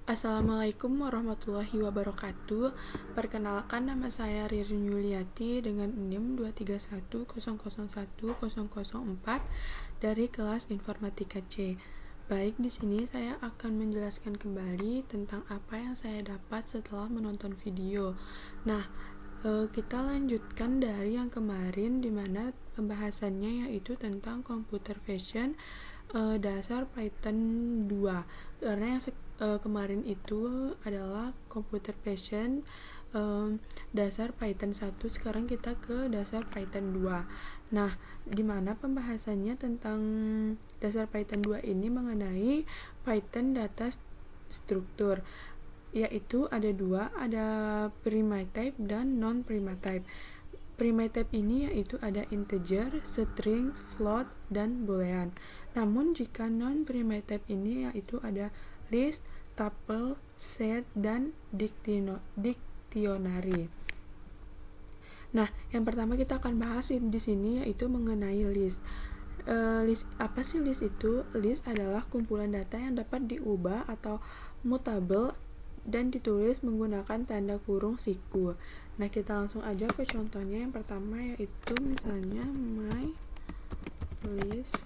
Assalamualaikum warahmatullahi wabarakatuh. Perkenalkan, nama saya Ririn Yuliati dengan NIM 231001004 dari kelas Informatika C. Baik, di sini saya akan menjelaskan kembali tentang apa yang saya dapat setelah menonton video. Nah, kita lanjutkan dari yang kemarin, di mana pembahasannya yaitu tentang computer vision dasar Python 2. Karena yang kemarin itu adalah computer vision dasar Python 1, sekarang kita ke dasar Python 2. Nah, di mana pembahasannya tentang dasar Python 2 ini mengenai Python data struktur, yaitu ada dua, ada primitive dan non-primitive. Primitive ini yaitu ada integer, string, float, dan boolean. Namun jika non-primitive ini yaitu ada list, tuple, set, dan dictionary. Nah, yang pertama kita akan bahas di sini yaitu mengenai list. List apa sih list itu? List adalah kumpulan data yang dapat diubah atau mutable dan ditulis menggunakan tanda kurung siku. Nah, kita langsung aja ke contohnya. Yang pertama yaitu misalnya my list.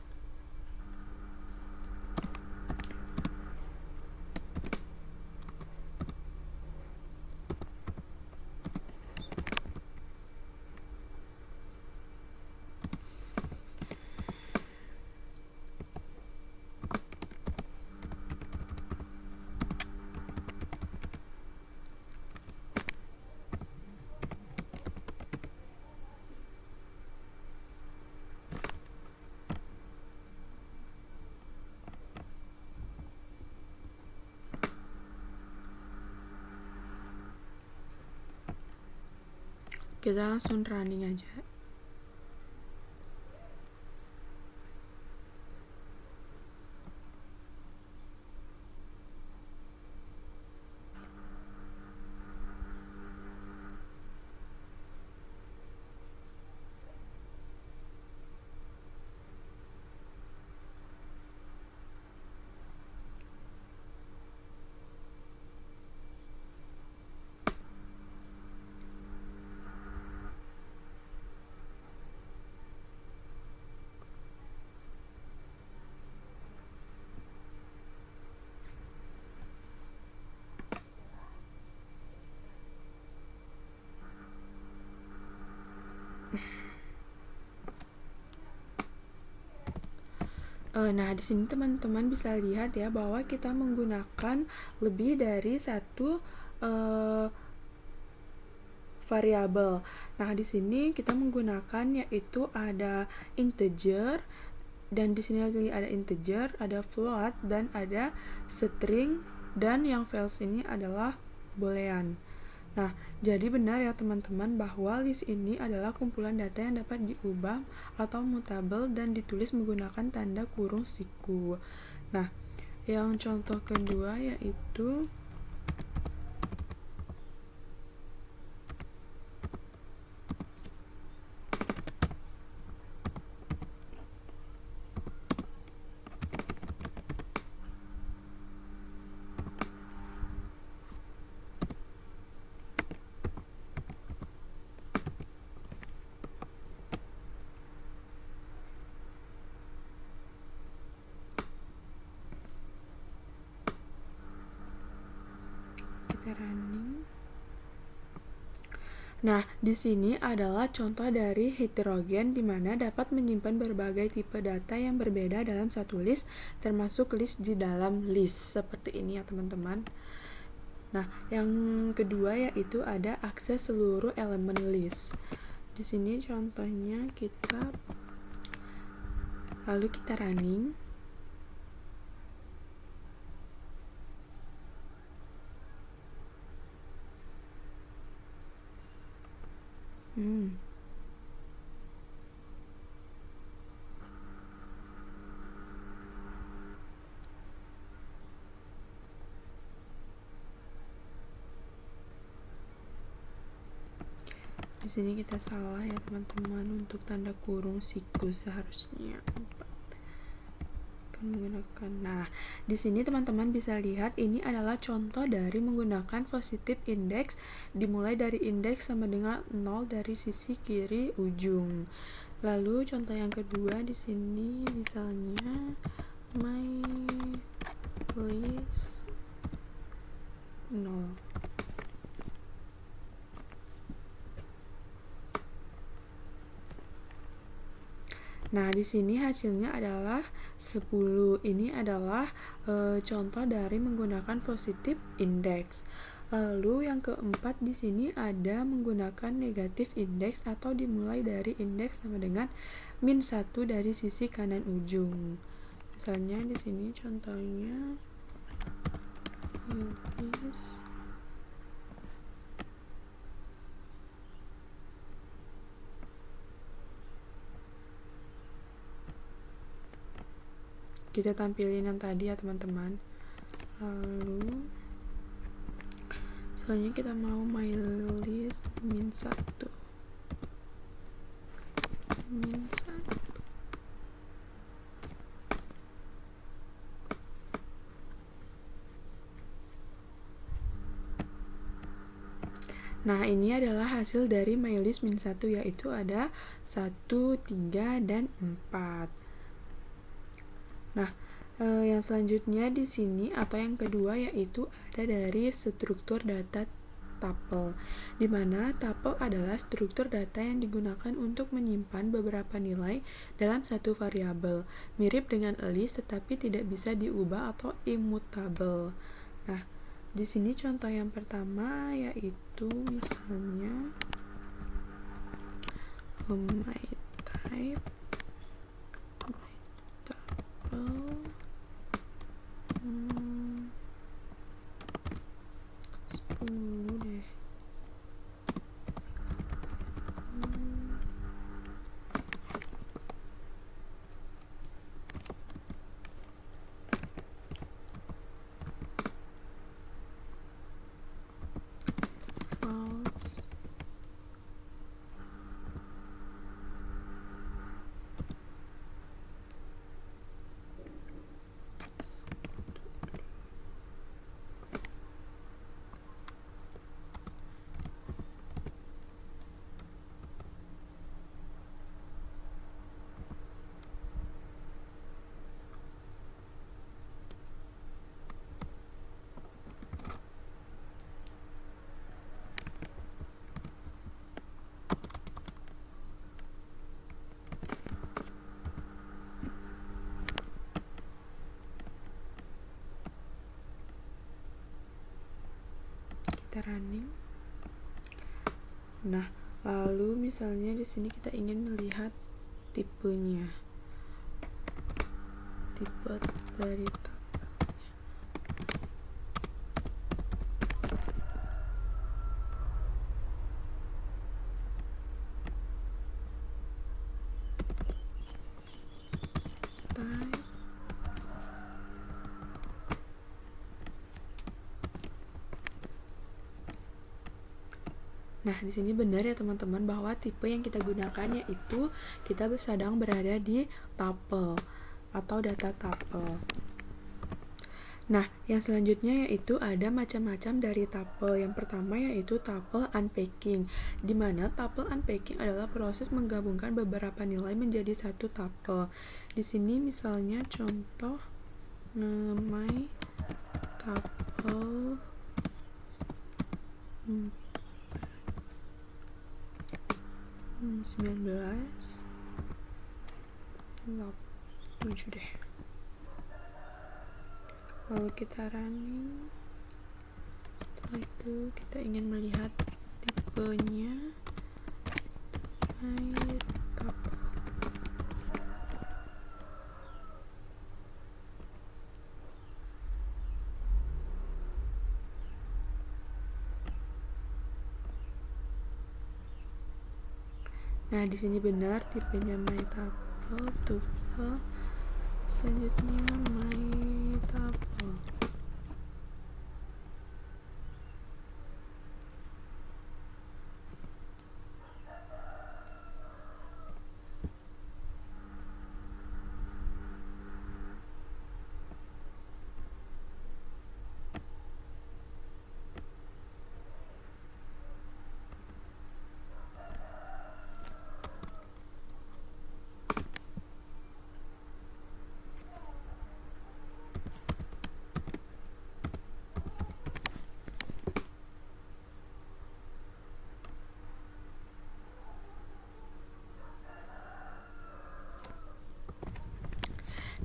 Kita langsung running aja. Nah, di sini teman-teman bisa lihat ya bahwa kita menggunakan lebih dari satu variabel. Nah, di sini kita menggunakan yaitu ada integer, dan di sini lagi ada integer, ada float, dan ada string, dan yang false ini adalah boolean. Nah, jadi benar ya teman-teman bahwa list ini adalah kumpulan data yang dapat diubah atau mutable dan ditulis menggunakan tanda kurung siku. Nah, yang contoh kedua yaitu kita running. Nah, di sini adalah contoh dari heterogen, di mana dapat menyimpan berbagai tipe data yang berbeda dalam satu list, termasuk list di dalam list. Seperti ini ya, teman-teman. Nah, yang kedua yaitu ada akses seluruh elemen list. Di sini contohnya lalu kita running. Di sini kita salah ya teman-teman, untuk tanda kurung siku seharusnya 4. menggunakan. Nah, di sini teman-teman bisa lihat ini adalah contoh dari menggunakan positive index, dimulai dari indeks sama dengan 0 dari sisi kiri ujung. Lalu contoh yang kedua di sini misalnya my list 0. Nah, di sini hasilnya adalah 10. Ini adalah contoh dari menggunakan positive index. Lalu yang keempat di sini ada menggunakan negatif index atau dimulai dari indeks sama dengan min 1 dari sisi kanan ujung. Misalnya di sini contohnya is kita tampilin yang tadi ya teman-teman. Lalu selanjutnya kita mau my list min 1 min 1. Nah, ini adalah hasil dari my list min 1, yaitu ada 1, 3, dan 4. Nah, yang selanjutnya di sini atau yang kedua yaitu ada dari struktur data tuple, di mana tuple adalah struktur data yang digunakan untuk menyimpan beberapa nilai dalam satu variabel, mirip dengan a list tetapi tidak bisa diubah atau immutable. Nah, di sini contoh yang pertama yaitu misalnya my type my tuple 10 deh. False. Kita running. Nah, lalu misalnya di sini kita ingin melihat tipenya, tipe dari type. Nah, di sini benar ya teman-teman bahwa tipe yang kita gunakan yaitu kita sedang berada di tuple atau data tuple. Nah, yang selanjutnya yaitu ada macam-macam dari tuple. Yang pertama yaitu tuple unpacking, di mana tuple unpacking adalah proses menggabungkan beberapa nilai menjadi satu tuple. Di sini misalnya contoh my tuple 19 7 deh. Lalu kita running. Setelah itu kita ingin melihat tipenya my tuple. Nah, di sini benar tipenya my tuple. Selanjutnya my tuple.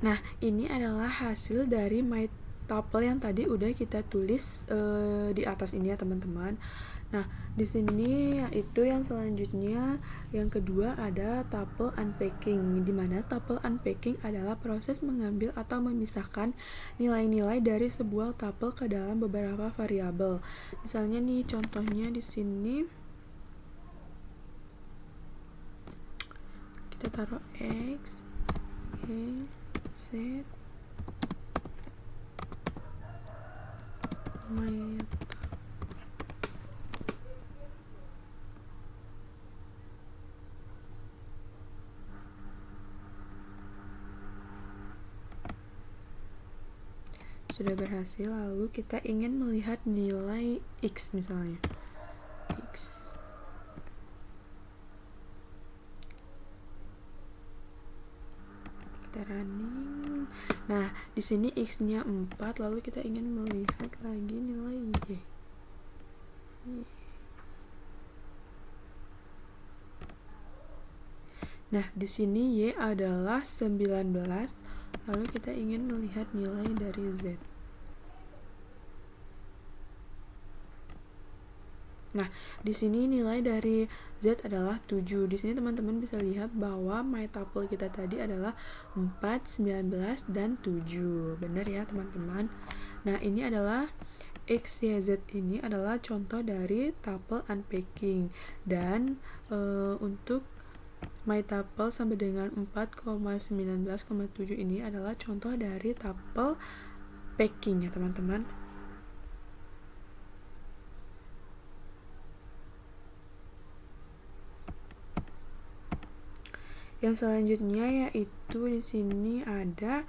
Nah, ini adalah hasil dari my tuple yang tadi udah kita tulis di atas ini ya teman-teman. Nah, di sini yaitu yang selanjutnya, yang kedua ada tuple unpacking, di mana tuple unpacking adalah proses mengambil atau memisahkan nilai-nilai dari sebuah tuple ke dalam beberapa variabel. Misalnya nih, contohnya di sini kita taruh X, Y, Z, my sudah berhasil. Lalu kita ingin melihat nilai X misalnya, X. Kita running. Nah, di sini X-nya 4, lalu kita ingin melihat lagi nilai Y. Nah, di sini Y adalah 19, lalu kita ingin melihat nilai dari Z. Nah, di sini nilai dari Z adalah 7. Di sini teman-teman bisa lihat bahwa my tuple kita tadi adalah 4, 19, dan 7. Benar ya, teman-teman? Nah, ini adalah X, Y, Z ini adalah contoh dari tuple unpacking. Dan untuk my tuple sampai dengan 4,19,7 ini adalah contoh dari tuple packing ya, teman-teman. Yang selanjutnya yaitu di sini ada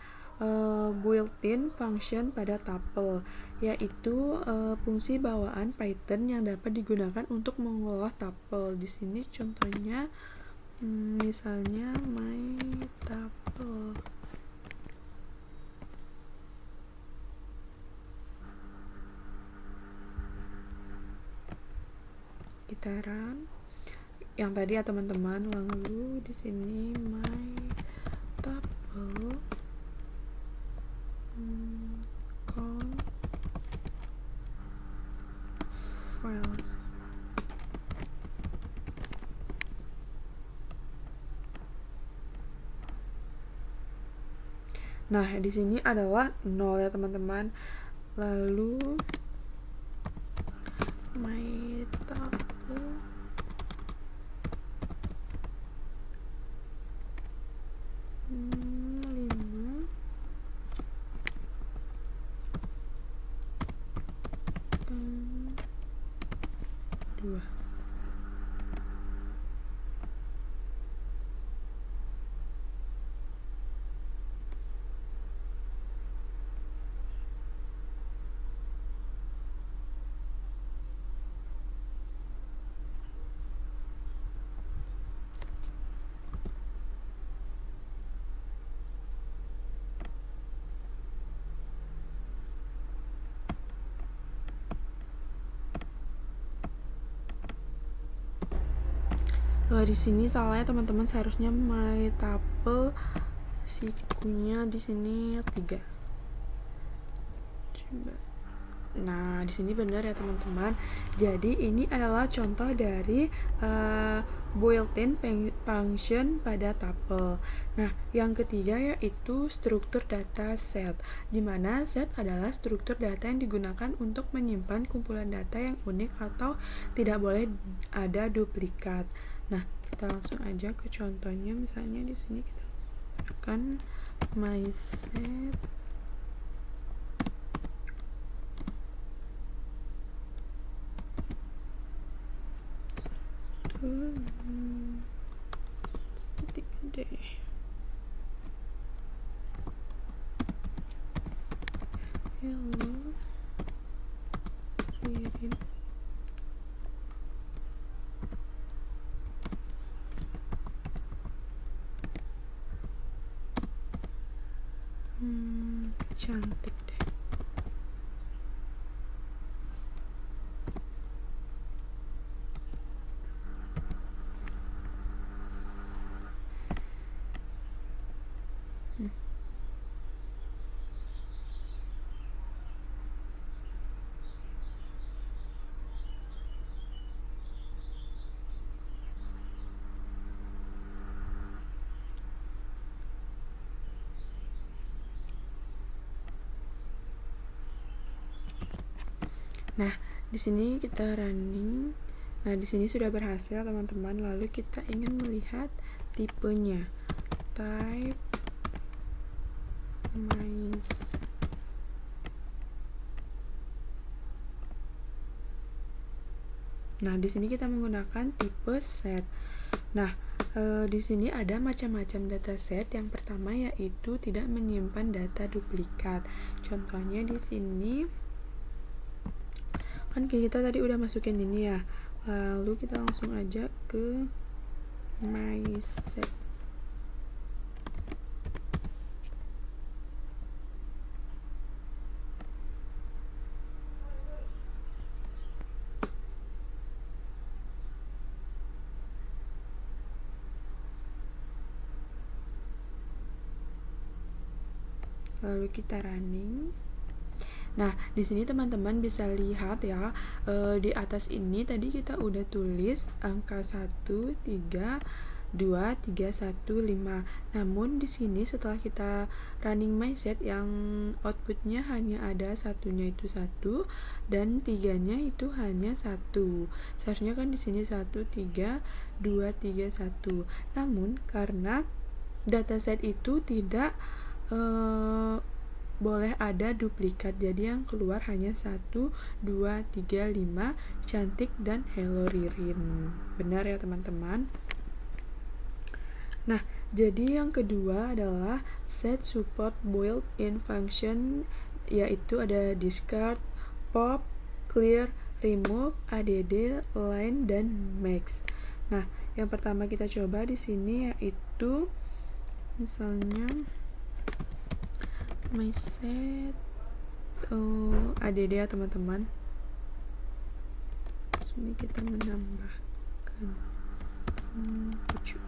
built-in function pada tuple, yaitu fungsi bawaan Python yang dapat digunakan untuk mengolah tuple. Di sini contohnya misalnya my tuple. Kita run yang tadi ya teman-teman. Lalu di sini my tuple count files. Nah, di sini adalah 0 ya teman-teman. Lalu my tuple di sini salahnya teman-teman, seharusnya my tuple sikunya di sini 3. Coba. Nah, di sini benar ya teman-teman. Jadi ini adalah contoh dari built-in function pada tuple. Nah, yang ketiga yaitu struktur data set, di mana set adalah struktur data yang digunakan untuk menyimpan kumpulan data yang unik atau tidak boleh ada duplikat. Nah, kita langsung aja ke contohnya. Misalnya di sini kita gunakan my set static deh. Hello, kirim cantik deh. Nah, di sini kita running. Nah, di sini sudah berhasil, teman-teman. Lalu kita ingin melihat tipenya. Type myset. Nah, di sini kita menggunakan tipe set. Nah, di sini ada macam-macam dataset. Yang pertama yaitu tidak menyimpan data duplikat. Contohnya di sini kan kita tadi udah masukin ini ya. Lalu kita langsung aja ke myset. Lalu kita running. Nah, di sini teman-teman bisa lihat ya, di atas ini tadi kita udah tulis angka 1, 3, 2, 3, 1, 5. Namun di sini setelah kita running myset yang outputnya hanya ada satunya itu 1 dan 3-nya itu hanya 1. Seharusnya kan di sini 1, 3, 2, 3, 1. Namun karena dataset itu tidak boleh ada duplikat, jadi yang keluar hanya 1, 2, 3, 5 cantik dan Hello Ririn. Benar ya teman-teman. Nah, jadi yang kedua adalah set support built-in function, yaitu ada discard, pop, clear, remove, add, line, dan max. Nah, yang pertama kita coba di sini yaitu misalnya myset add ya teman-teman. Sini kita menambahkan 7.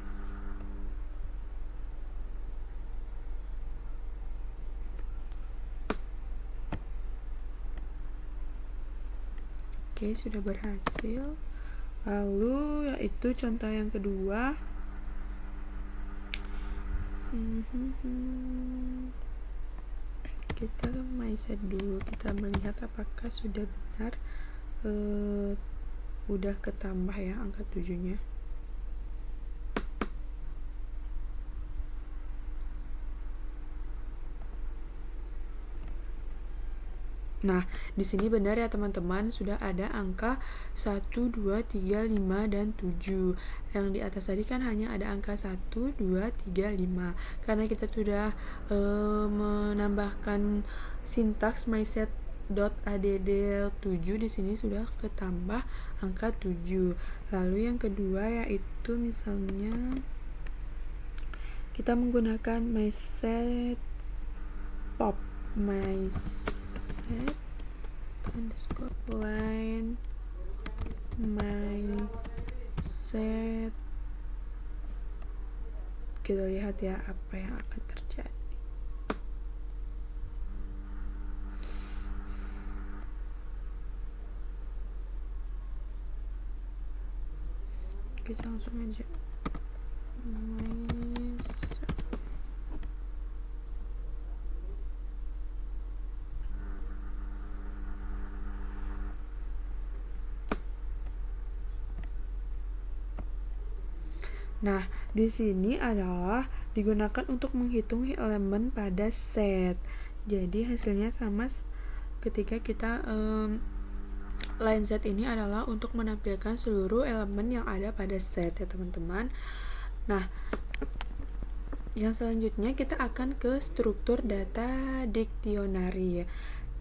Oke, sudah berhasil. Lalu yaitu contoh yang kedua. Kita myset dulu, kita melihat apakah sudah benar udah ketambah ya angka 7-nya. Nah, di sini benar ya teman-teman, sudah ada angka 1, 2, 3, 5, dan 7. Yang di atas tadi kan hanya ada angka 1, 2, 3, 5. Karena kita sudah menambahkan sintaks myset.add7, di sini sudah ketambah angka 7. Lalu yang kedua yaitu misalnya kita menggunakan myset pop, myset underscore line myset. Kita lihat ya apa yang akan terjadi. Kita langsung aja myset. Nah, di sini adalah digunakan untuk menghitung elemen pada set. Jadi hasilnya sama ketika kita line set ini adalah untuk menampilkan seluruh elemen yang ada pada set ya teman-teman. Nah, yang selanjutnya kita akan ke struktur data dictionary,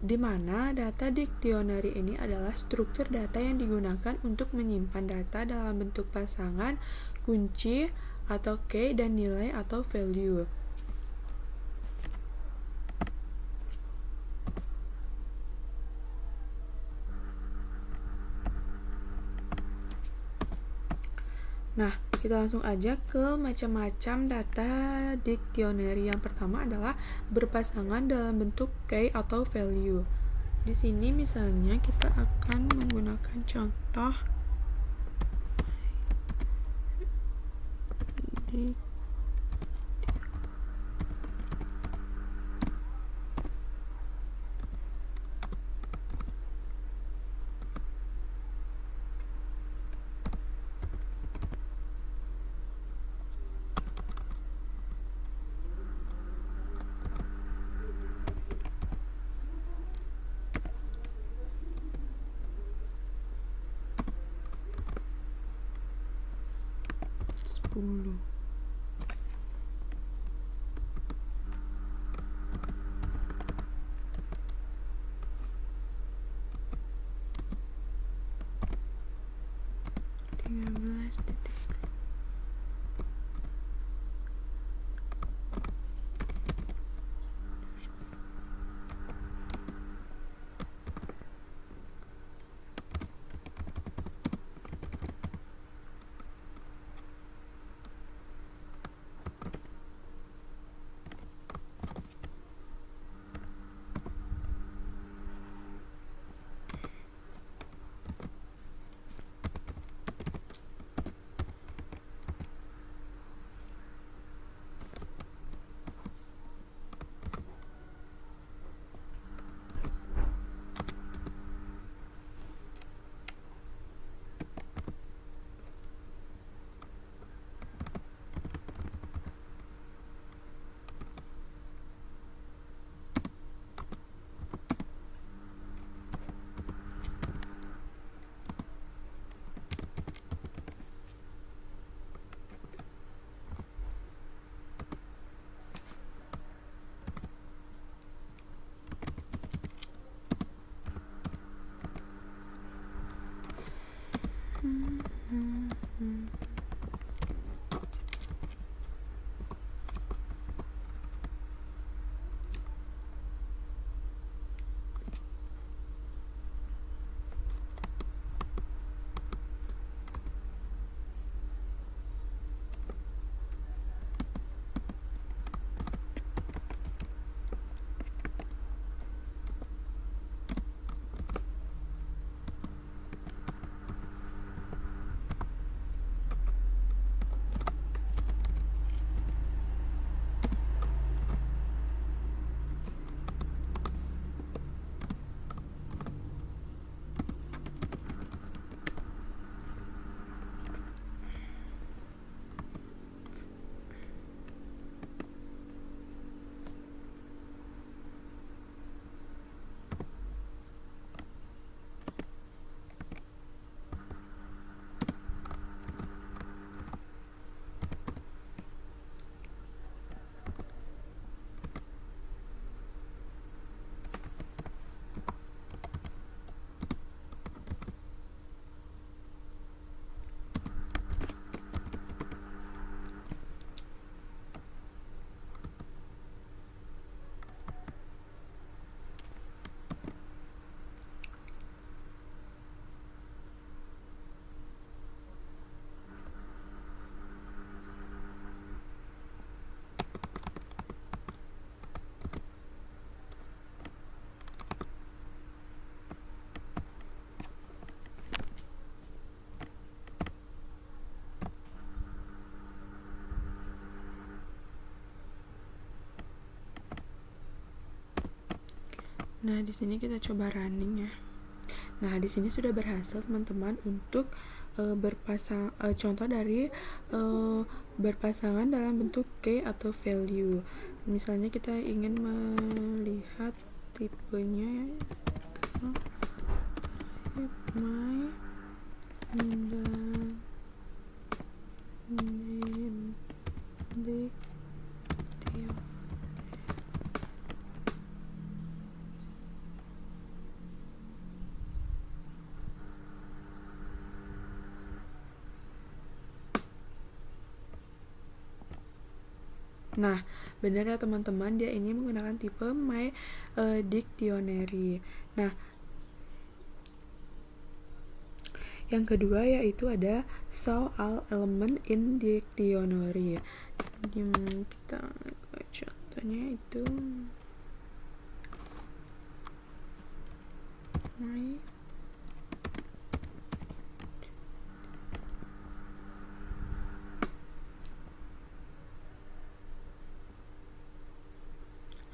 di mana data dictionary ini adalah struktur data yang digunakan untuk menyimpan data dalam bentuk pasangan, kunci, atau key, dan nilai atau value. Nah, kita langsung aja ke macam-macam data dictionary. Yang pertama adalah berpasangan dalam bentuk key atau value. Di sini misalnya kita akan menggunakan contoh 20. Nah, di sini kita coba running ya. Nah, di sini sudah berhasil teman-teman untuk contoh dari berpasangan dalam bentuk key atau value. Misalnya kita ingin melihat tipenya itu my Nah, benar ya teman-teman, dia ini menggunakan tipe My Dictionary. Nah, yang kedua yaitu ada Show All Element in Dictionary. Jadi kita contohnya itu My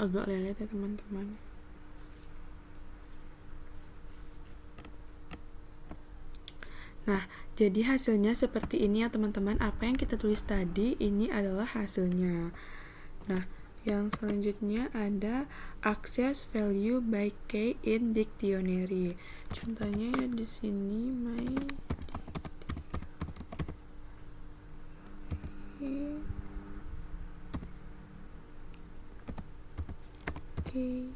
agak lelet ya teman-teman. Nah, jadi hasilnya seperti ini ya teman-teman. Apa yang kita tulis tadi ini adalah hasilnya. Nah, yang selanjutnya ada access value by key in dictionary. Contohnya ya di sini my K2.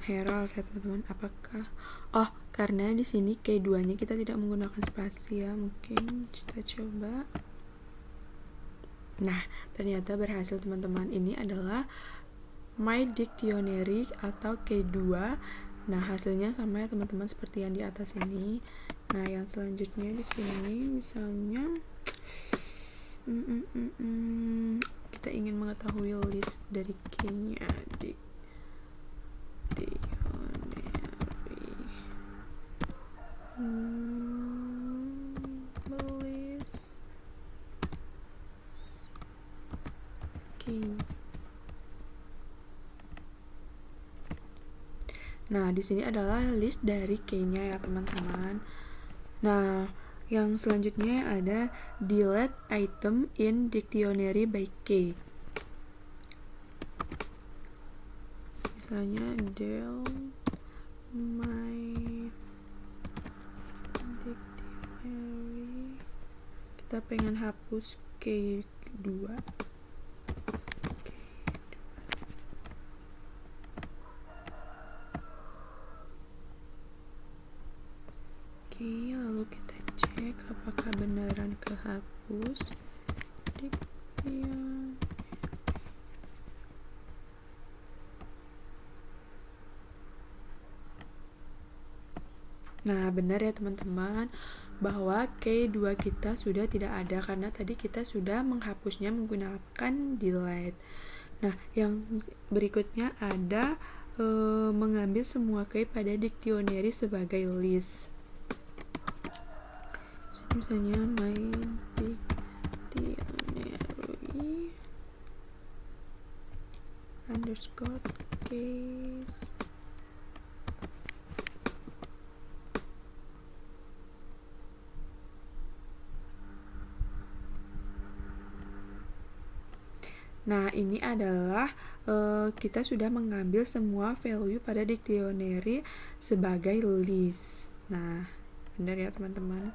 Herald ya teman-teman. Apakah karena di sini K2-nya kita tidak menggunakan spasi ya. Mungkin kita coba. Nah, ternyata berhasil teman-teman. Ini adalah My Dictionary atau K2. Nah, hasilnya sama ya teman-teman seperti yang di atas ini. Nah, yang selanjutnya di sini misalnya kita ingin mengetahui list dari K-nya. List K. Nah, di sini adalah list dari K-nya ya teman-teman. Nah, yang selanjutnya ada delete item in dictionary by K. Misalnya del my dictionary, kita pengen hapus K2. Oke, lalu kita cek apakah beneran kehapus. Nah, benar ya teman-teman bahwa K2 kita sudah tidak ada karena tadi kita sudah menghapusnya menggunakan delete. Nah, yang berikutnya ada mengambil semua K pada dictionary sebagai list. Misalnya my dictionary underscore case. Nah, ini adalah kita sudah mengambil semua value pada dictionary sebagai list. Nah, benar ya teman-teman.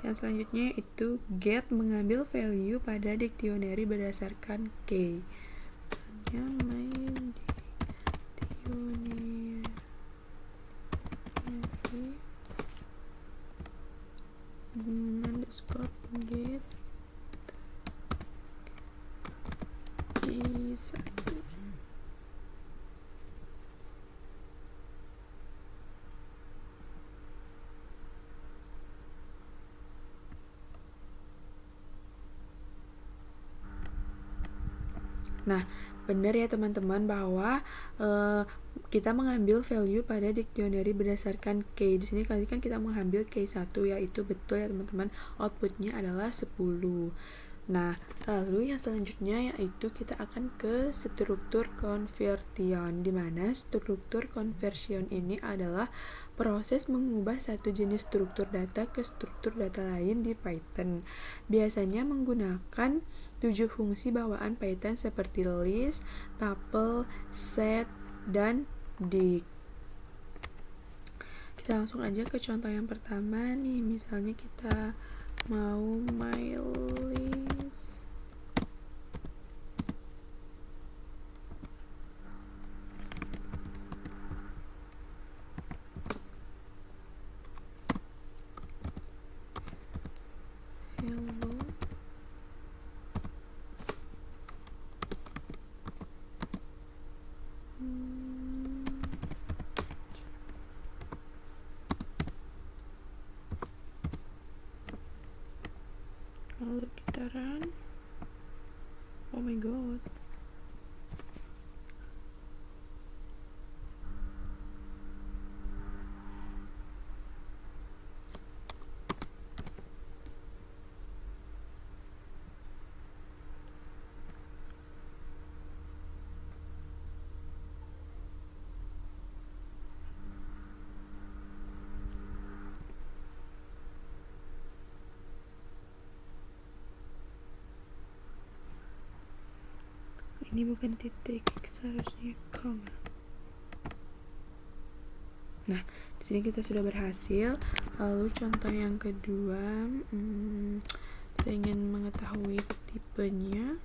Yang selanjutnya itu get mengambil value pada dictionary berdasarkan K. Misalnya my dictionary underscore get K1. Nah, benar ya teman-teman bahwa kita mengambil value pada dictionary berdasarkan K. Di sini kali kan kita mengambil K1 yaitu betul ya teman-teman. Outputnya adalah 10. Nah, lalu yang selanjutnya yaitu kita akan ke struktur conversion, di mana struktur conversion ini adalah proses mengubah satu jenis struktur data ke struktur data lain di Python. Biasanya menggunakan 7 fungsi bawaan Python seperti list, tuple, set, dan dig. Kita langsung aja ke contoh yang pertama nih, misalnya kita mau my list. Hello. Lalu kita run. Oh my god. Ini bukan titik, seharusnya koma. Nah, di sini kita sudah berhasil. Lalu contoh yang kedua, kita ingin mengetahui tipenya.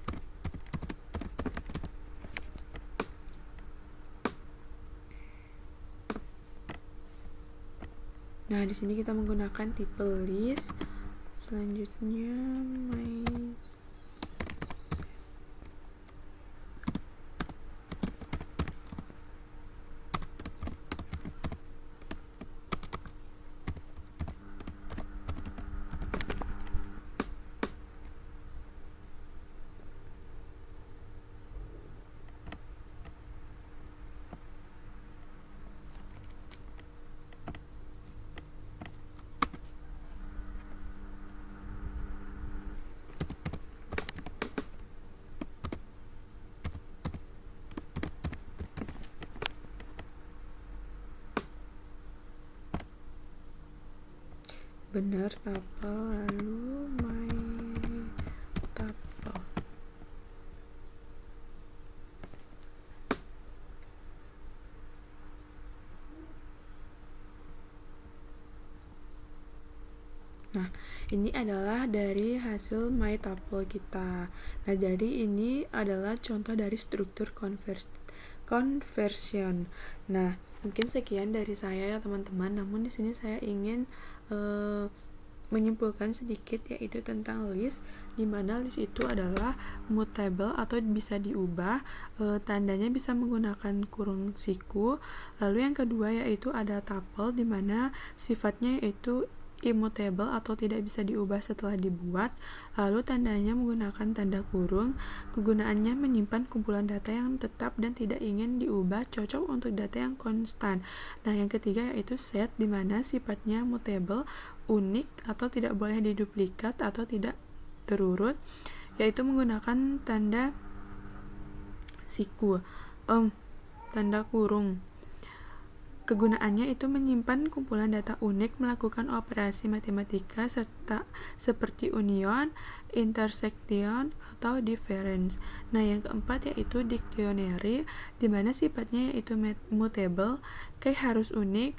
Nah, di sini kita menggunakan tipe list. Selanjutnya my benar tuple, lalu my tuple. Nah, ini adalah dari hasil my tuple kita. Nah, jadi ini adalah contoh dari struktur conversion. Nah, mungkin sekian dari saya ya teman-teman. Namun di sini saya ingin menyimpulkan sedikit, yaitu tentang list, di mana list itu adalah mutable atau bisa diubah, tandanya bisa menggunakan kurung siku. Lalu yang kedua yaitu ada tuple, di mana sifatnya yaitu immutable atau tidak bisa diubah setelah dibuat. Lalu tandanya menggunakan tanda kurung. Kegunaannya menyimpan kumpulan data yang tetap dan tidak ingin diubah, cocok untuk data yang konstan. Nah, yang ketiga yaitu set, di mana sifatnya mutable, unik atau tidak boleh diduplikat atau tidak terurut, yaitu menggunakan tanda siku, tanda kurung. Kegunaannya itu menyimpan kumpulan data unik, melakukan operasi matematika serta seperti union, intersection, atau difference. Nah, yang keempat yaitu dictionary, di mana sifatnya yaitu mutable, kayak harus unik,